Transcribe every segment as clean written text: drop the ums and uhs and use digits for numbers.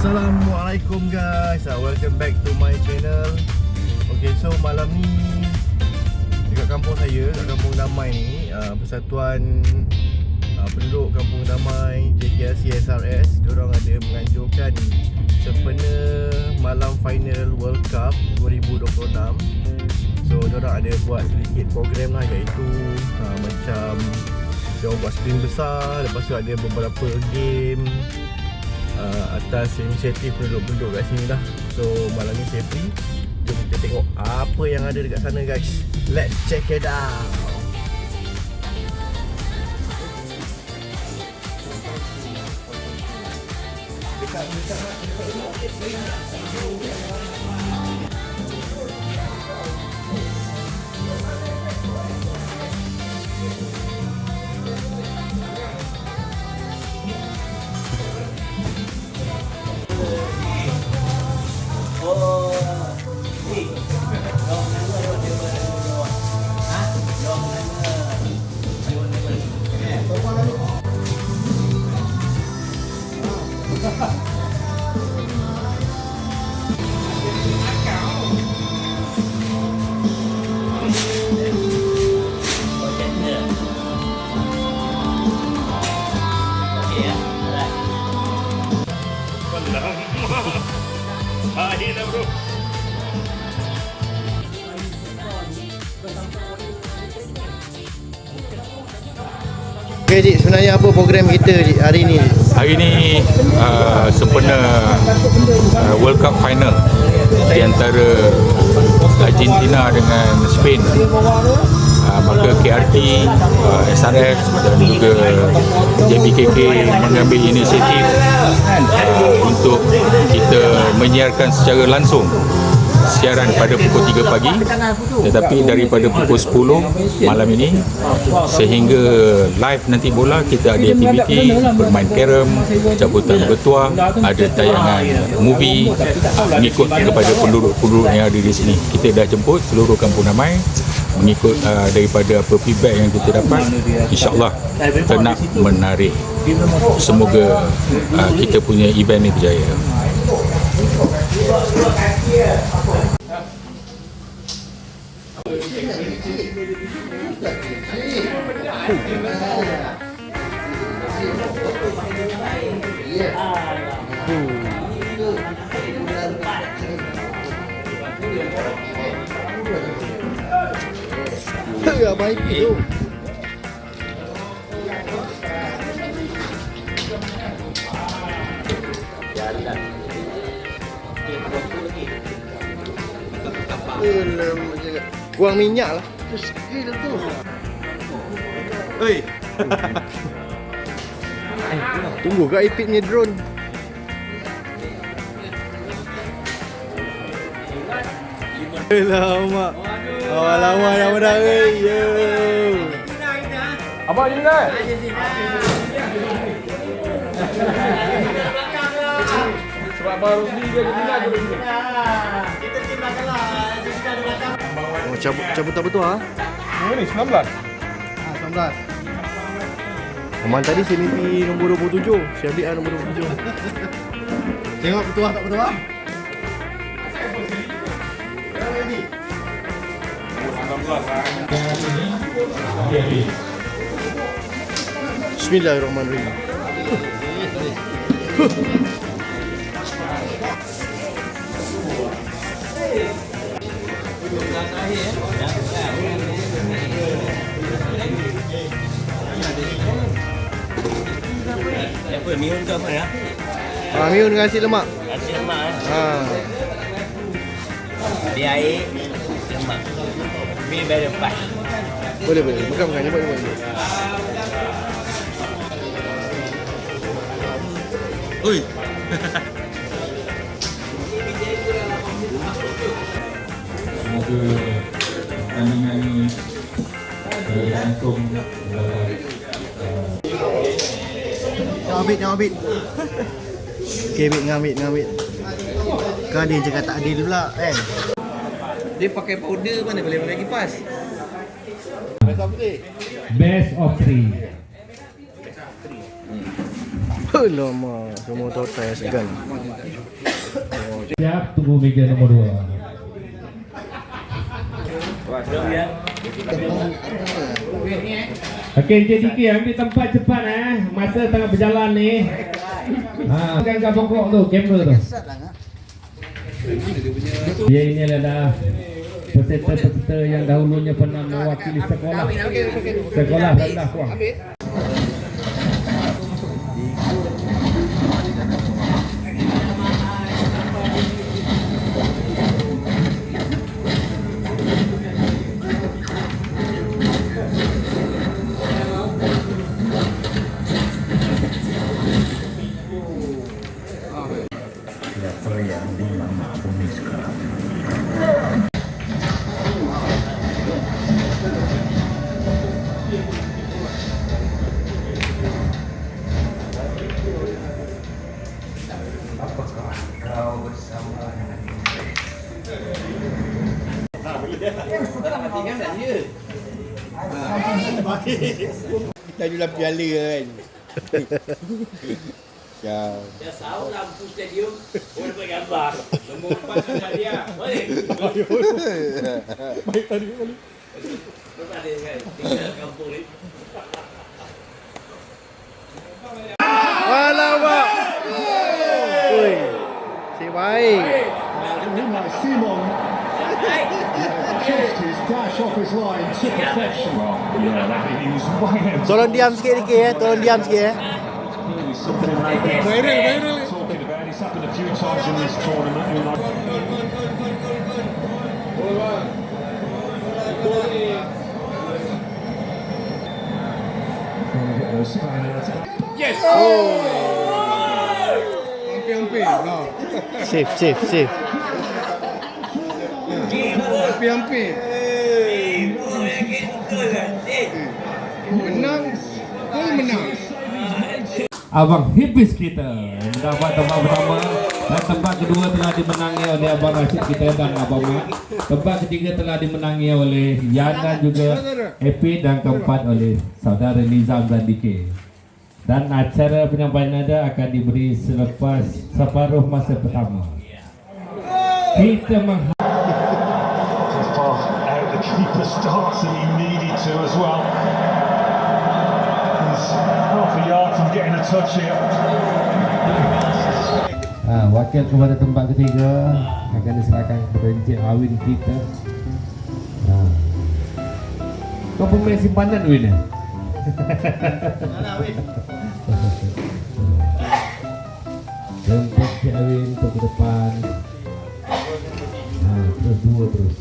Assalamualaikum guys, welcome back to my channel. Okay, so malam ni dekat kampung saya, dekat Kampung Damai ni, Persatuan Penduduk Kampung Damai JKLC SRS, diorang ada menganjurkan sempena malam final World Cup 2026. So diorang ada buat sedikit program lah, iaitu macam diorang buat screen besar, lepas tu ada beberapa game atas inisiatif penduduk-penduduk kat sini lah. So malam ni saya free, jom kita tengok apa yang ada dekat sana guys. Let's check it out. Okay Cik, sebenarnya apa program kita Cik hari ni? Hari ni sempena World Cup final di antara Argentina dengan Spain. Maka KRT, SRS dan juga JBKK mengambil inisiatif untuk kita menyiarkan secara langsung siaran pada pukul 3 pagi, tetapi daripada pukul 10 malam ini sehingga live nanti bola, kita ada aktiviti bermain carom, cabutan bertuah, ada tayangan movie mengikut kepada penduduk-penduduk yang ada di sini. Kita dah jemput seluruh Kampung Damai mengikut daripada apa feedback yang kita dapat. InsyaAllah kena menarik. Semoga kita punya event ini berjaya. Ya baik tu. Buang minyak lah. Skill tu. Oi. Tunggu kat Ipit punya drone. Alamak. Alamak nama dah. Yo. Abang je kan? Sebab Abang Rosli dia Argentina je Rosli. Kita tim belakang lah. Oh, cabut apa tu ha? Ni 19. 19. Aman tadi saya mimpi nombor 27. Saya ambil nombor 27. Tengok betul tak betul ah? Bismillahirrahmanirrahim. Apa mihun ke apa ya? Mihun dengan nasi lemak. Nasi lemak Biar air lemak. Mi biar lepas. Boleh. Bukan nyoba. Oi. Semoga pertandingan ini berlangsung. Jangan ambil. Okay, ambil. Kan dia cakap tak adil pula kan? Dia pakai powder mana boleh pakai kipas? Best of 3. Best of 3. Lama, semua total yang segan. Siap, tunggu meja nombor 2. Okey, JDK ambil tempat cepat masa tengah berjalan ni. Pegang pokok tu, kamera tu. Dia ini adalah peserta-peserta yang dahulunya pernah mewakili sekolah rendah Kuang. Kita jual piala kan. Ya. Dah sahur lampu stadium, boleh dapat gambar. Nombor 4 ada dia. Boleh. Baik tadi kali. Lepas dia kan, tinggal kampung ni. Alamak. Oi. Si baik. Simon just his dash off his line to perfection. Yeah, he was way out. Tolong diam sikit Tolong diam sikit Something viral. Talking about it's happened a few times in this tournament. You know. Yes. Hampir. No. Safe. Hampir. Menang. Abang Hipis kita mendapat tempat pertama dan tempat kedua telah dimenangi oleh Abang Rashid kita dan Abang Mat. Tempat ketiga telah dimenangi oleh Yan dan juga Epi dan keempat oleh Saudara Nizam dan Dike. Dan acara penyampaian nada akan diberi selepas separuh masa pertama. Kita The keeper starts and he needed to as well. He's half a yard from getting a touch here. wakil kepada tempat ketiga akan diserahkan kepada Encik Awin kita. Kau pemain simpanan Win ya? Untuk Encik Awin untuk ke depan. Terus dua terus.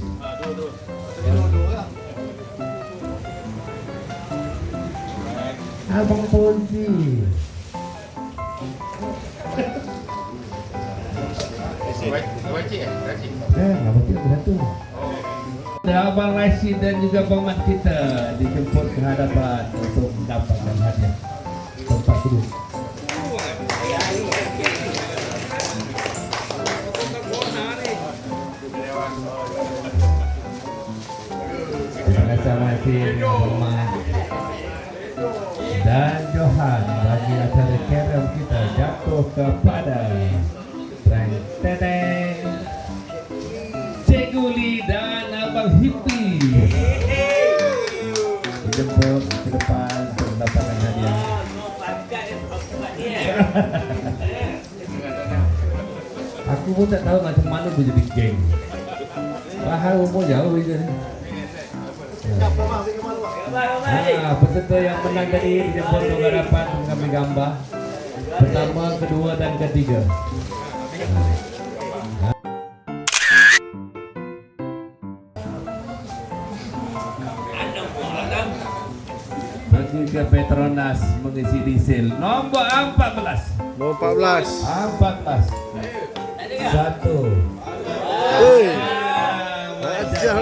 Abang Ponzi. Abang satu. Ada Abang Rashid dan juga Abang Mat kita dijemput ke hadapan untuk mendapatkan hadiah tempat duduk. Terima kasih Martin, Mat dan Johan bagi acara kerem kita jatuh kepada Teteng, Cikgu Lee dan Abang Hippy dijemput ke depan untuk mendapatkan hadiah. Aku pun tak tahu macam mana aku jadi geng. Bahar umur jauh je. Peserta yang menang tadi dijemput untuk dapat mengambil gambar pertama, kedua dan ketiga. Bagi ke Petronas mengisi diesel nombor 14. Nombor 14. 14. Satu. Oi. Macam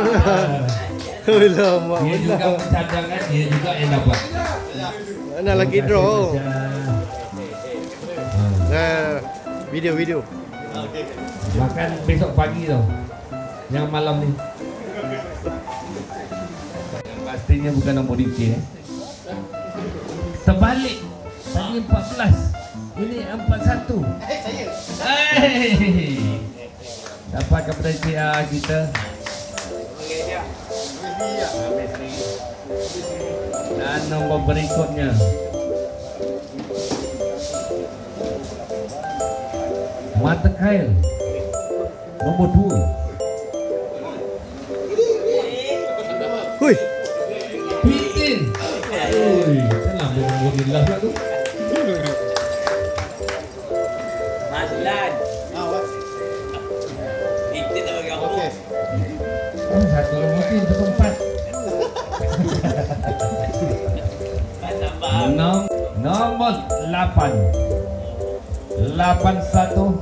lama. Dia juga cadangan, dia juga yang dapat. Mana lagi draw? Video. Makan besok pagi tau. Yang malam ni. Yang pastinya bukan nombor DK. Terbalik. Tadi 14. Ini 4-1. Dapat kepada CR kita. Dan nombor berikutnya Mata Khail nombor 2. Hui. Pitin. Oi, salam nombor 11 pula tu. Mazlan. Itu tak bagi apa. Oh, satu mungkin satu 4. Nombor 8. 81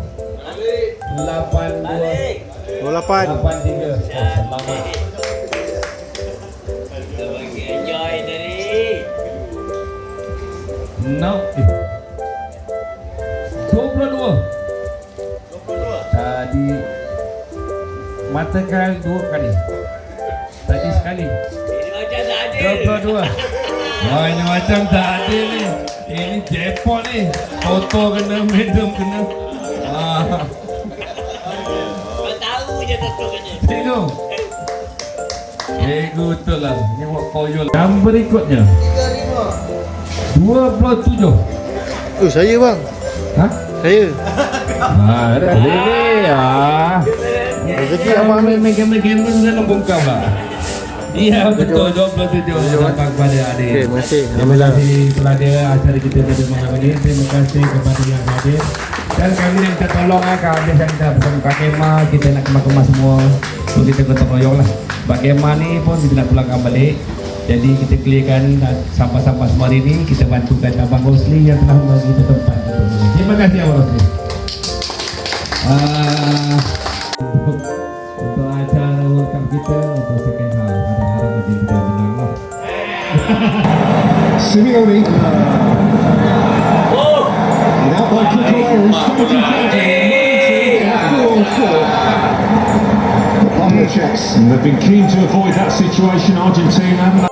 82 Oh, 8. 83. Selamat. Kita bagi enjoy tadi. No. 22. Tadi Mata Khail 2 kali. Tadi sekali. Ini macam tak adil. 22. Oh, ini macam tak adil ni. Ini jackpot ni. Foto kena, medium kena. Kau tahu je tak kena. Tengok. Betul lah. Ini buat koyol. Yang berikutnya 27. Oh, saya bang. Ha? Saya. Ada boleh Rezeki abang ni. main game dalam bongkar lah. Iya betul 27 datang kepada adik. Okey, terima kasih. Terima kasih telah hadir acara kita pada malam ini. Terima kasih kepada yang hadir. Dan kami yang minta tolong kami yang kita bersama Kak Kema, kita nak kemas-kemas semua. So kita gotong royong lah. Kak Kema ni pun kita nak pulangkan balik. Jadi kita clearkan sampah-sampah semua hari ini. Kita bantukan Abang Rosli yang telah membagi kita tempat. Terima kasih Abang Rosli. Untuk acara World Cup kita untuk second half, harap-harap nanti kita menang lah. Simeone. Now by Cucurella, 4-4. Checks. And they've been keen to avoid that situation, Argentina, haven't